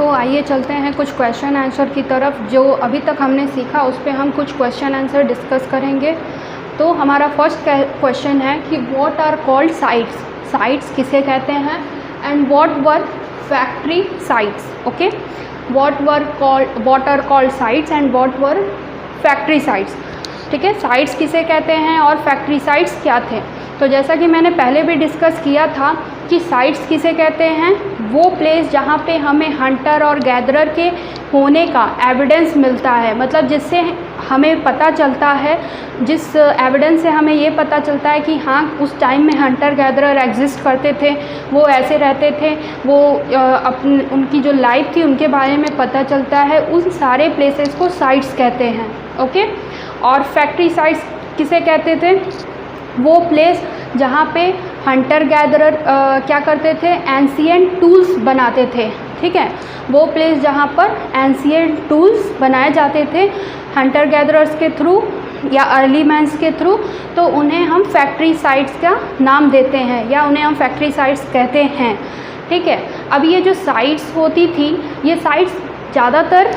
आइए चलते हैं कुछ क्वेश्चन आंसर की तरफ। जो अभी तक हमने सीखा उस पर हम कुछ क्वेश्चन आंसर डिस्कस करेंगे। तो हमारा फर्स्ट क्वेश्चन है कि what are called sites, sites किसे कहते हैं, and what were factory sites. Okay, what are called sites and what were factory sites. ठीक है, साइट्स किसे कहते हैं और फैक्ट्री साइट्स क्या थे। तो जैसा कि मैंने पहले भी डिस्कस किया था कि साइट्स किसे कहते हैं, वो प्लेस जहाँ पे हमें हंटर और गैदरर के होने का एविडेंस मिलता है, मतलब जिससे हमें पता चलता है, जिस एविडेंस से हमें ये पता चलता है कि हाँ उस टाइम में हंटर गैदरर एग्जिस्ट करते थे, वो ऐसे रहते थे, वो उनकी जो लाइफ थी उनके बारे में पता चलता है। उन सारे प्लेसेस को साइट्स कहते हैं। ओके, और फैक्ट्री साइट्स किसे कहते थे, वो प्लेस जहाँ पे हंटर गैदरर क्या करते थे, एंशिएंट टूल्स बनाते थे। ठीक है, वो प्लेस जहाँ पर एंशिएंट टूल्स बनाए जाते थे हंटर गैदरर्स के थ्रू या अर्ली मैन्स के थ्रू, तो उन्हें हम फैक्ट्री साइट्स का नाम देते हैं या उन्हें हम फैक्ट्री साइट्स कहते हैं। ठीक है, अब ये जो साइट्स होती थी, ये साइट्स ज़्यादातर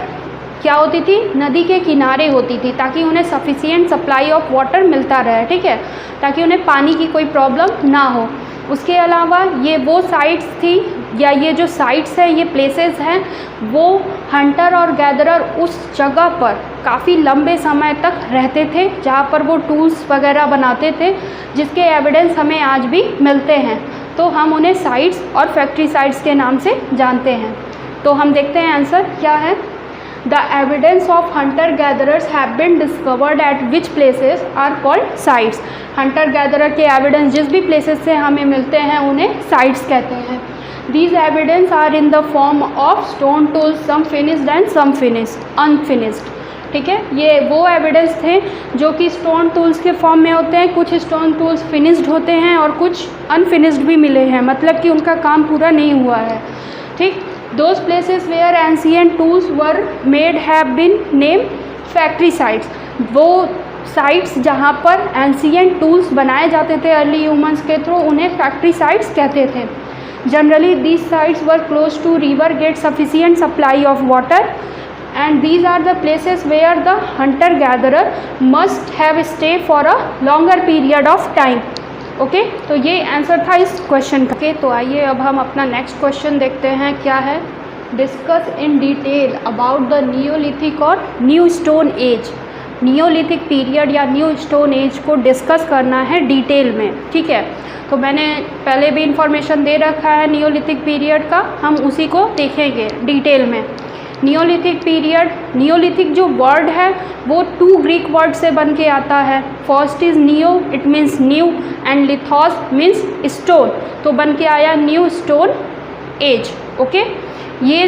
क्या होती थी, नदी के किनारे होती थी, ताकि उन्हें सफिशिएंट सप्लाई ऑफ वाटर मिलता रहे। ठीक है, ताकि उन्हें पानी की कोई प्रॉब्लम ना हो। उसके अलावा ये वो साइट्स थी या ये जो साइट्स है, ये प्लेसेस हैं, वो हंटर और गैदरर उस जगह पर काफ़ी लंबे समय तक रहते थे जहाँ पर वो टूल्स वगैरह बनाते थे, जिसके एविडेंस हमें आज भी मिलते हैं। तो हम उन्हें साइट्स और फैक्ट्री साइट्स के नाम से जानते हैं। तो हम देखते हैं आंसर क्या है। The evidence of hunter-gatherers have been discovered at which places are called sites. Hunter-gatherer के evidence जिस भी places से हमें मिलते हैं उन्हें sites कहते हैं। These evidence are in the form of stone tools, some finished and some unfinished. ठीक है, ये वो एविडेंस थे जो कि स्टोन टूल्स के फॉर्म में होते हैं। कुछ स्टोन टूल्स फिनिश्ड होते हैं और कुछ अनफिनिश्ड भी मिले हैं, मतलब कि उनका काम पूरा नहीं हुआ है। ठीक, those places where ancient tools were made have been named factory sites. वो साइट्स जहाँ पर एंशिएंट टूल्स बनाए जाते थे अर्ली ह्यूमंस के थ्रू, उन्हें फैक्ट्री साइट्स कहते थे। Generally these sites were close to river get sufficient supply of water and these are the places where the hunter gatherer must have stay for a longer period of time. Okay, तो ये answer था इस question का। तो आइए अब हम अपना नेक्स्ट क्वेश्चन देखते हैं क्या है। Discuss in detail about the Neolithic और new stone age. Neolithic period या न्यू स्टोन एज को डिस्कस करना है डिटेल में। ठीक है, तो मैंने पहले भी इंफॉर्मेशन दे रखा है नियोलिथिक पीरियड का, हम उसी को देखेंगे डिटेल में। नियोलिथिक पीरियड, नियोलिथिक जो वर्ड है वो 2 ग्रीक वर्ड से बन के आता है। First is neo, it means new, and lithos means stone, तो बन के आया न्यू स्टोन एज। ओके, ये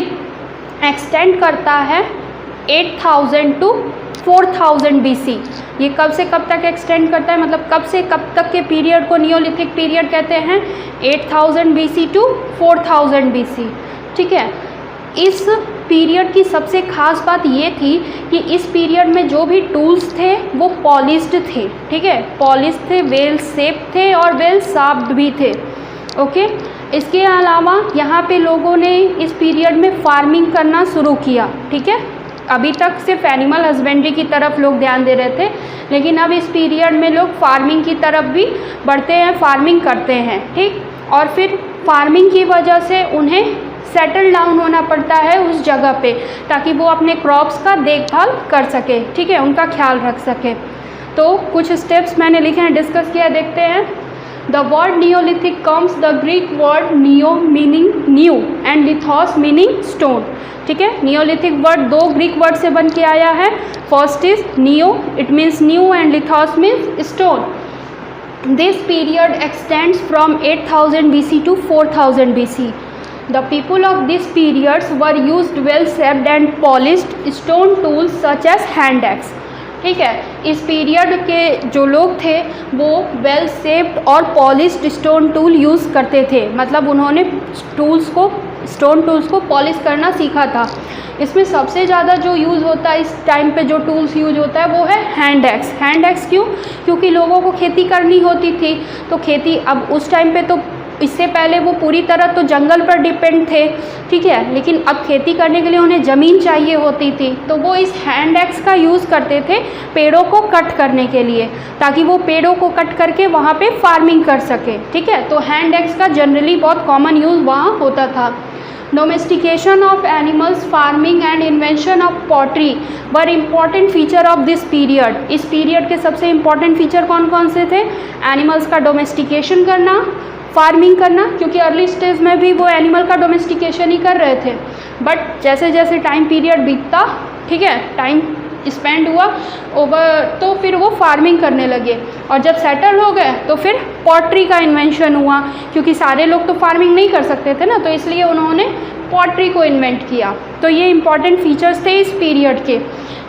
एक्सटेंड करता है 8000 टू 4000 BC। ये कब से कब तक एक्सटेंड करता है, मतलब कब से कब तक के पीरियड को नियोलिथिक पीरियड कहते हैं, 8000 BC टू 4000 BC। ठीक है, इस पीरियड की सबसे ख़ास बात ये थी कि इस पीरियड में जो भी टूल्स थे वो पॉलिश्ड थे। ठीक है, पॉलिश्ड थे, वेल शेप थे और वेल शार्प्ड भी थे। ओके, इसके अलावा यहाँ पे लोगों ने इस पीरियड में फार्मिंग करना शुरू किया। ठीक है, अभी तक सिर्फ एनिमल हस्बेंड्री की तरफ लोग ध्यान दे रहे थे, लेकिन अब इस पीरियड में लोग फार्मिंग की तरफ भी बढ़ते हैं, फार्मिंग करते हैं। ठीक, और फिर फार्मिंग की वजह से उन्हें सेटल डाउन होना पड़ता है उस जगह पे, ताकि वो अपने क्रॉप्स का देखभाल कर सके। ठीक है, उनका ख्याल रख सके। तो कुछ स्टेप्स मैंने लिखे हैं, डिस्कस किया, देखते हैं। The word Neolithic comes the Greek word neo meaning new and lithos meaning stone. ठीक है, नियोलिथिक वर्ड 2 ग्रीक वर्ड से बन के आया है। First is neo, it means new, and lithos means stone. This period extends from 8000 BC to 4000 BC. The people of this periods were used well-shaped and polished stone tools such as hand axe. ठीक है, इस period के जो लोग थे वो well shaped और polished stone tool use करते थे, मतलब उन्होंने स्टोन टूल्स को पॉलिश करना सीखा था। इसमें सबसे ज़्यादा जो यूज़ होता है इस टाइम पे, जो टूल्स यूज होता है वो है हैंड एक्स। हैंड एक्स क्यों? क्योंकि लोगों को खेती करनी होती थी, तो खेती अब उस टाइम पे तो इससे पहले वो पूरी तरह तो जंगल पर डिपेंड थे, ठीक है, लेकिन अब खेती करने के लिए उन्हें ज़मीन चाहिए होती थी, तो वो इस हैंड एक्स का यूज़ करते थे पेड़ों को कट करने के लिए, ताकि वो पेड़ों को कट करके वहाँ पे फार्मिंग कर सके, ठीक है। तो हैंड एक्स का जनरली बहुत कॉमन यूज़ वहाँ होता था। Domestication of animals, farming and invention of pottery were important feature of this period। इस पीरियड के सबसे important feature कौन कौन से थे? एनिमल्स का डोमेस्टिकेशन करना, फार्मिंग करना, क्योंकि अर्ली स्टेज में भी वो एनिमल का डोमेस्टिकेशन ही कर रहे थे, बट जैसे जैसे टाइम पीरियड बीतता, ठीक है, टाइम स्पेंड हुआ ओवर, तो फिर वो फार्मिंग करने लगे, और जब सेटल हो गए तो फिर पॉटरी का इन्वेंशन हुआ, क्योंकि सारे लोग तो फार्मिंग नहीं कर सकते थे ना, तो इसलिए उन्होंने पॉटरी को इन्वेंट किया। तो ये इंपॉर्टेंट फीचर्स थे इस पीरियड के।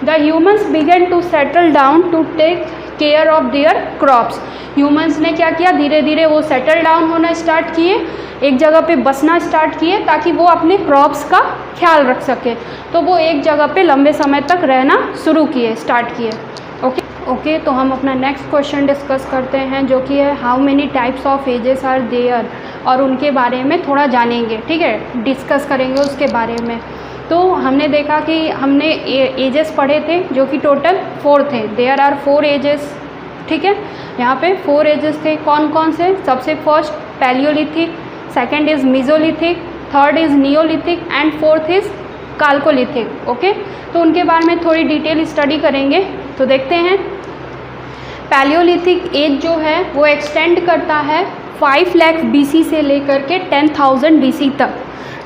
The humans began to settle down to take care of their crops. Humans ने क्या किया, धीरे धीरे वो सेटल डाउन होना स्टार्ट किए, एक जगह पे बसना स्टार्ट किए, ताकि वो अपने क्रॉप्स का ख्याल रख सके। तो वो एक जगह पे लंबे समय तक रहना स्टार्ट किए। ओके, तो हम अपना नेक्स्ट क्वेश्चन डिस्कस करते हैं, जो कि है how many types of ages are there, और उनके बारे में थोड़ा जानेंगे, ठीक है, डिस्कस करेंगे उसके बारे में। तो हमने देखा कि हमने एजेस पढ़े थे, जो कि टोटल 4 थे। देयर आर 4 एजेस, ठीक है, यहाँ पे 4 एजेस थे। कौन कौन से? सबसे first Palaeolithic, second is Mesolithic, third is Neolithic and fourth is Chalcolithic. Okay, तो उनके बारे में थोड़ी डिटेल स्टडी करेंगे। तो देखते हैं, पैलियोलिथिक एज जो है वो एक्सटेंड करता है 5 लाख BC से लेकर के 10,000 BC तक,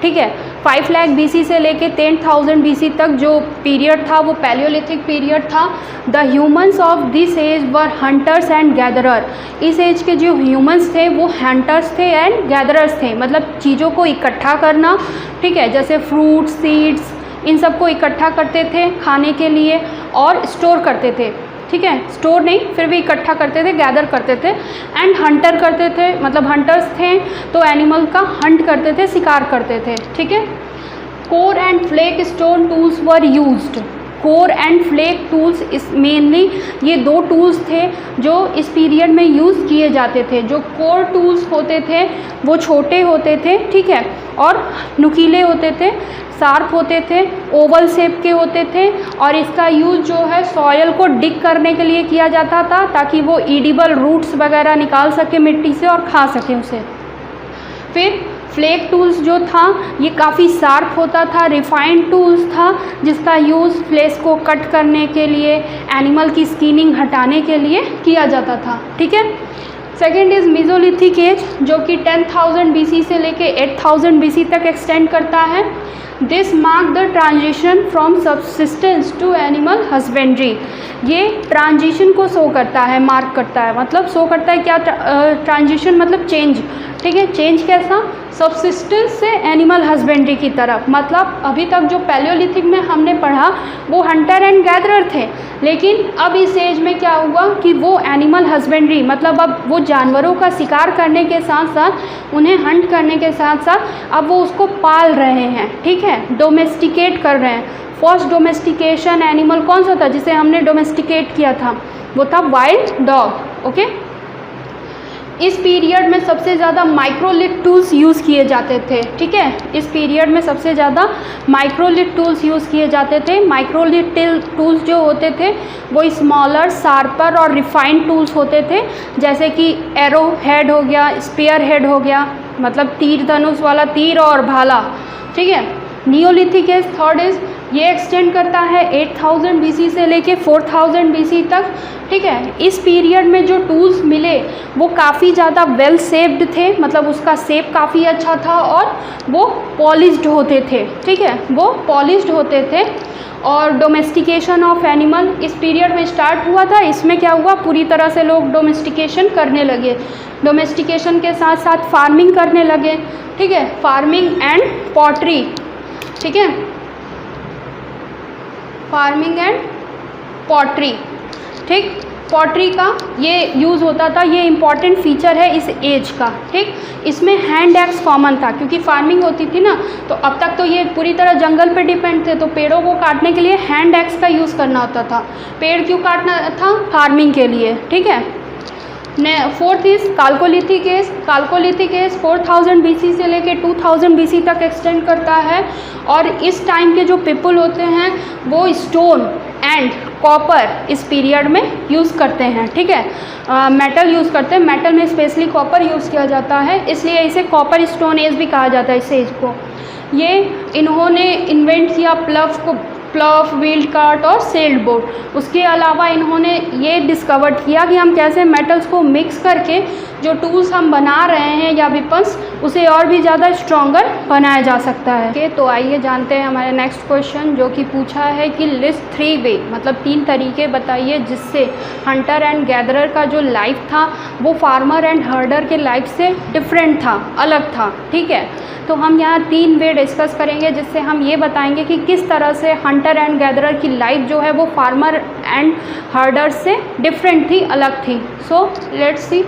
ठीक है। 5 लाख BC से लेके 10,000 BC तक जो पीरियड था वो पैलियोलिथिक पीरियड था। The humans of this age were hunters and gatherer. इस एज के जो ह्यूमंस थे वो हंटर्स थे एंड गैदरर्स थे, मतलब चीज़ों को इकट्ठा करना, ठीक है, जैसे फ्रूट, सीड्स, इन सब को इकट्ठा करते थे खाने के लिए और स्टोर करते थे, ठीक है, स्टोर नहीं फिर भी इकट्ठा करते थे, गैदर करते थे। एंड हंटर करते थे, मतलब हंटर्स थे तो एनिमल का हंट करते थे, शिकार करते थे, ठीक है। Core and flake stone tools were used. Core and flake tools इस मेनली ये 2 टूल्स थे जो इस पीरियड में यूज़ किए जाते थे। जो कोर टूल्स होते थे वो छोटे होते थे, ठीक है, और नुकीले होते थे, शार्प होते थे, ओवल शेप के होते थे, और इसका यूज़ जो है सॉयल को डिग करने के लिए किया जाता था, ताकि वो ईडिबल रूट्स वगैरह निकाल सके मिट्टी से और खा सके उसे। फिर फ्लेक टूल्स जो था ये काफ़ी शार्प होता था, रिफाइंड टूल्स था, जिसका यूज़ फ्लेश को कट करने के लिए, एनिमल की स्किनिंग हटाने के लिए किया जाता था, ठीक है। सेकेंड इज़ मीजोलिथिक एज, जो कि 10,000 BC से लेके 8,000 BC तक एक्सटेंड करता है। This mark the transition from subsistence to animal husbandry. ये ट्रांजिशन को शो करता है, मार्क करता है, मतलब शो करता है क्या, ट्रांजिशन मतलब चेंज, ठीक है। चेंज कैसा? सब्सिस्टेंस से एनिमल हस्बेंड्री की तरफ। मतलब अभी तक जो पैलियोलिथिक में हमने पढ़ा वो हंटर एंड गैदरर थे, लेकिन अब इस एज में क्या हुआ कि वो एनिमल हस्बेंड्री, मतलब अब वो जानवरों का शिकार करने के साथ साथ, उन्हें हंट करने के साथ साथ अब वो उसको पाल रहे हैं, ठीक है, डोमेस्टिकेट कर रहे हैं। फर्स्ट डोमेस्टिकेशन एनिमल कौन सा था जिसे हमने डोमेस्टिकेट किया था? वो था वाइल्ड डॉग। ओके, इस पीरियड में सबसे ज़्यादा माइक्रोलिथ टूल्स यूज़ किए जाते थे, ठीक है। इस पीरियड में सबसे ज़्यादा माइक्रोलिथ टूल्स यूज़ किए जाते थे। माइक्रोलिथ टूल्स जो होते थे वो स्मॉलर, शार्पर और रिफाइंड टूल्स होते थे, जैसे कि एरो हेड हो गया, स्पेयर हेड हो गया, मतलब तीर धनुष वाला तीर और भाला, ठीक है। नियोलिथिक एज थर्ड इज, ये एक्सटेंड करता है 8,000 BC से लेके 4,000 BC तक, ठीक है। इस पीरियड में जो टूल्स मिले वो काफ़ी ज़्यादा वेल शेप्ड थे, मतलब उसका शेप काफ़ी अच्छा था और वो पॉलिश्ड होते थे, ठीक है, वो पॉलिश्ड होते थे। और डोमेस्टिकेशन ऑफ एनिमल इस पीरियड में स्टार्ट हुआ था। इसमें क्या हुआ, पूरी तरह से लोग डोमेस्टिकेशन करने लगे। डोमेस्टिकेशन के साथ साथ फार्मिंग करने लगे, ठीक है, फार्मिंग एंड पॉटरी, ठीक है, फार्मिंग एंड पॉटरी, ठीक। पॉटरी का ये यूज़ होता था, ये इम्पॉर्टेंट फीचर है इस एज का, ठीक। इसमें हैंड एक्स कॉमन था, क्योंकि फार्मिंग होती थी ना, तो अब तक तो ये पूरी तरह जंगल पे डिपेंड थे, तो पेड़ों को काटने के लिए हैंड एक्स का यूज़ करना होता था। पेड़ क्यों काटना था? फार्मिंग के लिए, ठीक है। Fourth is Chalcolithic age. Chalcolithic age 4000 BC से लेके 2000 BC तक एक्सटेंड करता है, और इस टाइम के जो पीपल होते हैं वो स्टोन एंड कॉपर इस पीरियड में यूज़ करते हैं, ठीक है। मेटल यूज़ करते हैं, मेटल में स्पेशली कॉपर यूज़ किया जाता है, इसलिए इसे कॉपर स्टोन एज भी कहा जाता है इस एज को। ये इन्होंने इन्वेंट किया प्लव, व्हील कार्ट और सेल्ड बोट। उसके अलावा इन्होंने ये डिस्कवर किया कि हम कैसे मेटल्स को मिक्स करके जो टूल्स हम बना रहे हैं या वेपन्स, उसे और भी ज़्यादा स्ट्रॉन्गर बनाया जा सकता है। ओके, तो आइए जानते हैं हमारे नेक्स्ट क्वेश्चन, जो कि पूछा है कि लिस्ट 3 वे, मतलब 3 तरीके बताइए जिससे हंटर एंड गैदरर का जो लाइफ था वो फार्मर एंड हर्डर के लाइफ से डिफरेंट था, अलग था, ठीक है। तो हम यहाँ 3 वे डिस्कस करेंगे जिससे हम ये बताएंगे कि किस तरह से हंटर एंड गैदरर की लाइफ जो है वो फार्मर एंड हर्डर से डिफरेंट थी, अलग थी। So let's see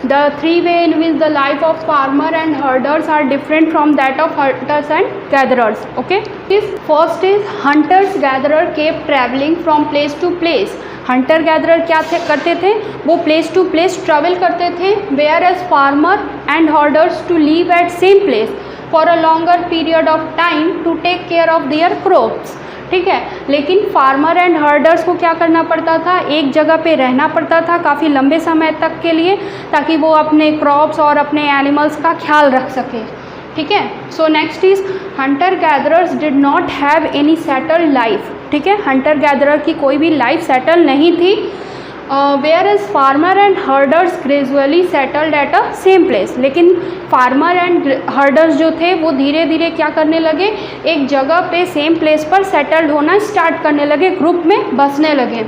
the 3 way in which the life of farmer and herders are different from that of hunters and gatherers. Okay, this first is hunters gatherer kept traveling from place to place. Hunter gatherer क्या करते थे, वो place to place travel करते थे, whereas farmer and herders to live at same place for a longer period of time to take care of their crops, ठीक है। लेकिन farmer and herders को क्या करना पड़ता था, एक जगह पे रहना पड़ता था काफ़ी लंबे समय तक के लिए, ताकि वो अपने क्रॉप्स और अपने एनिमल्स का ख्याल रख सके, ठीक है। So next is Hunter gatherers did not have any settled life, ठीक है। हंटर गैदरर की कोई भी लाइफ सेटल नहीं थी, whereas farmer and herders gradually settled at a same place. लेकिन फार्मर एंड हर्डर्स जो थे वो धीरे धीरे क्या करने लगे, एक जगह पे सेम प्लेस पर सेटल्ड होना स्टार्ट करने लगे, ग्रुप में बसने लगे।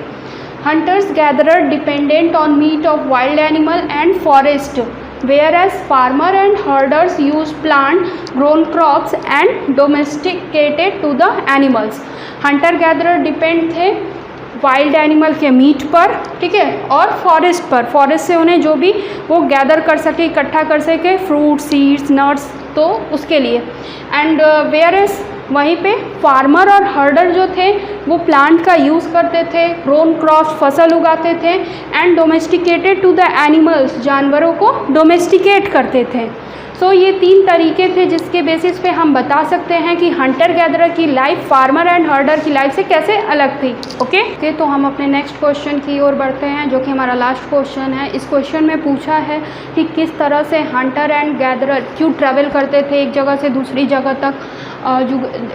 Hunters gatherer dependent on meat of wild animal and forest, whereas farmer and herders use plant grown crops and domesticated to the animals. hunter gatherer depend थे wild animal के meet पर, ठीक है, और फॉरेस्ट पर, फॉरेस्ट से उन्हें जो भी वो गैदर कर सके, इकट्ठा कर सके, फ्रूट, सीड्स, नट्स, तो उसके लिए। एंड वेयरएस वहीं पे फार्मर और हर्डर जो थे वो प्लांट का यूज़ करते थे, ग्रोन क्रॉप्स, फसल उगाते थे, and domesticated to the animals, जानवरों को डोमेस्टिकेट करते थे। सो ये 3 तरीके थे जिसके बेसिस पे हम बता सकते हैं कि हंटर गैदरर की लाइफ फार्मर एंड हर्डर की लाइफ से कैसे अलग थी। ओके, तो हम अपने नेक्स्ट क्वेश्चन की ओर बढ़ते हैं, जो कि हमारा लास्ट क्वेश्चन है। इस क्वेश्चन में पूछा है कि किस तरह से हंटर एंड गैदरर क्यों ट्रैवल करते थे एक जगह से दूसरी जगह तक,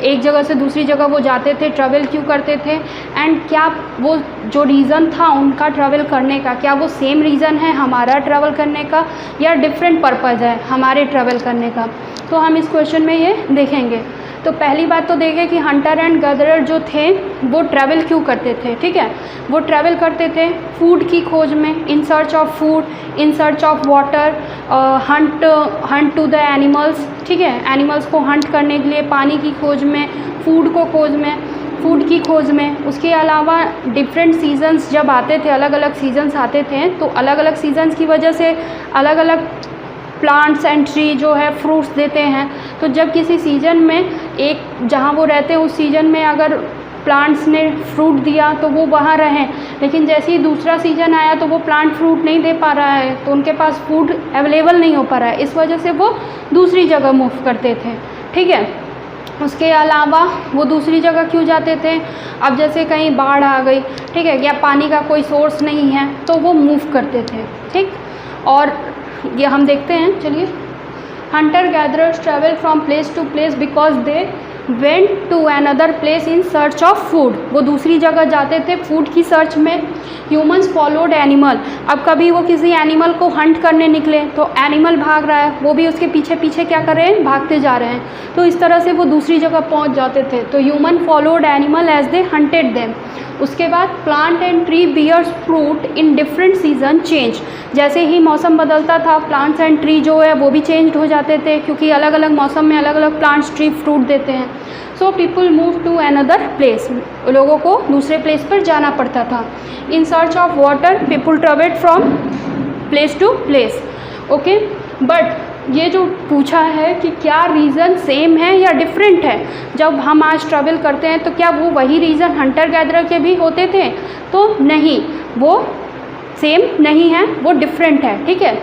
एक जगह से दूसरी जगह वो जाते थे, ट्रैवल क्यों करते थे, एंड क्या वो जो रीज़न था उनका ट्रैवल करने का, क्या वो सेम रीज़न है हमारा ट्रैवल करने का या डिफरेंट पर्पज़ है हमारे ट्रैवल करने का। तो हम इस क्वेश्चन में ये देखेंगे। तो पहली बात तो देखें कि हंटर एंड गैदरर जो थे वो ट्रैवल क्यों करते थे, ठीक है। वो ट्रैवल करते थे फूड की खोज में, in search of food, in search of water, hunt to the animals, ठीक है, एनिमल्स को हंट करने के लिए, पानी की खोज में, फूड की खोज में। उसके अलावा डिफरेंट सीजन्स जब आते थे, अलग अलग सीजन्स आते थे, तो अलग अलग सीजन्स की वजह से अलग अलग प्लांट्स एंड ट्री जो है फ्रूट्स देते हैं। तो जब किसी सीज़न में एक जहाँ वो रहते हैं उस सीज़न में अगर प्लांट्स ने फ्रूट दिया तो वो वहाँ रहें, लेकिन जैसे ही दूसरा सीज़न आया तो वो प्लांट फ्रूट नहीं दे पा रहा है, तो उनके पास फूड अवेलेबल नहीं हो पा रहा है, इस वजह से वो दूसरी जगह मूव करते थे, ठीक है। उसके अलावा वो दूसरी जगह क्यों जाते थे, अब जैसे कहीं बाढ़ आ गई, ठीक है, या पानी का कोई सोर्स नहीं है तो वो मूव करते थे, ठीक। और ये हम देखते हैं, चलिए। Hunter gatherers travel from place to place because they went to another place in search of food, वो दूसरी जगह जाते थे फूड की सर्च में। ह्यूमन्स फॉलोड एनिमल, अब कभी वो किसी एनिमल को हंट करने निकले तो एनिमल भाग रहा है, वो भी उसके पीछे पीछे क्या कर रहे हैं, भागते जा रहे हैं, तो इस तरह से वो दूसरी जगह पहुंच जाते थे। तो human followed animal as they hunted them. उसके बाद plant and tree bears fruit in different season change, जैसे ही मौसम बदलता था प्लांट्स एंड ट्री जो है वो भी चेंज हो जाते थे, क्योंकि अलग अलग मौसम में अलग अलग प्लांट्स ट्री फ्रूट देते हैं। So people move to another place, लोगों को दूसरे प्लेस पर जाना पड़ता था। In search of water people travelled from place to place. Okay, but ये जो पूछा है कि क्या रीज़न सेम है या डिफरेंट है, जब हम आज ट्रैवल करते हैं तो क्या वो वही रीज़न हंटर गैदरर के भी होते थे, तो नहीं, वो सेम नहीं है, वो डिफरेंट है, ठीक है।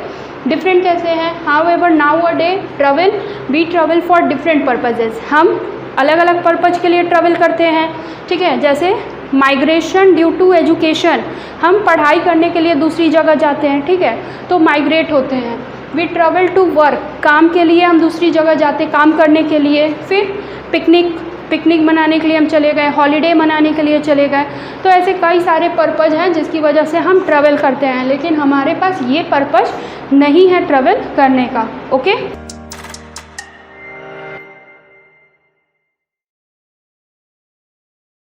डिफरेंट कैसे हैं? However nowadays travel, we travel for different purposes, हम अलग अलग पर्पज के लिए ट्रेवल करते हैं, ठीक है। जैसे माइग्रेशन ड्यू टू एजुकेशन, हम पढ़ाई करने के लिए दूसरी जगह जाते हैं, ठीक है, तो माइग्रेट होते हैं। वी ट्रेवल टू वर्क, काम के लिए हम दूसरी जगह जाते, काम करने के लिए। फिर पिकनिक मनाने के लिए हम चले गए, हॉलीडे मनाने के लिए चले गए। तो ऐसे कई सारे पर्पज़ हैं जिसकी वजह से हम ट्रैवल करते हैं, लेकिन हमारे पास ये पर्पज़ नहीं है ट्रैवल करने का। ओके।